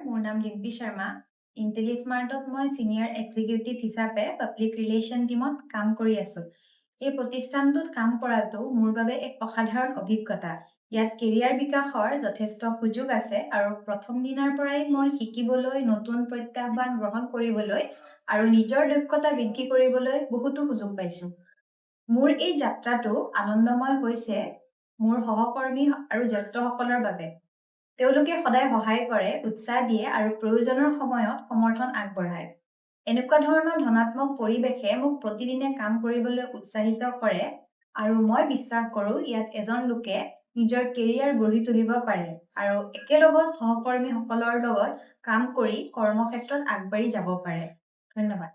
মোৰ নাম দিব্যি শৰ্মা। ইণ্টেলিস্মাৰ্টত মই ছিনিয়ৰ এক্সিকিউটিভ হিচাপে পাব্লিক ৰিলেশ্যন টীমত কাম কৰি আছোঁ। এই প্ৰতিষ্ঠানটোত কাম কৰাটো মোৰ বাবে এক অসাধাৰণ অভিজ্ঞতা। ইয়াত কেৰিয়াৰ বিকাশৰ যথেষ্ট সুযোগ আছে আৰু প্ৰথম দিনাৰ পৰাই মই শিকিবলৈ, নতুন প্ৰত্যাহ্বান গ্ৰহণ কৰিবলৈ আৰু নিজৰ দক্ষতা বৃদ্ধি কৰিবলৈ বহুতো সুযোগ পাইছোঁ। মোৰ এই যাত্ৰাটো আনন্দময় হৈছে মোৰ সহকৰ্মী আৰু জ্যেষ্ঠসকলৰ বাবে। তেওঁলোকে সদায় সহায় কৰে, উৎসাহ দিয়ে আৰু প্ৰয়োজনৰ সময়ত সমৰ্থন আগবঢ়ায়। এনেকুৱা ধৰণৰ ধনাত্মক পৰিৱেশে মোক প্ৰতিদিনে কাম কৰিবলৈ উৎসাহিত কৰে আৰু মই বিশ্বাস কৰোঁ ইয়াত এজন লোকে নিজৰ কেৰিয়াৰ গঢ়ি তুলিব পাৰে আৰু একেলগত সহকৰ্মীসকলৰ লগত কাম কৰি কৰ্মক্ষেত্ৰত আগবাঢ়ি যাব পাৰে। ধন্যবাদ।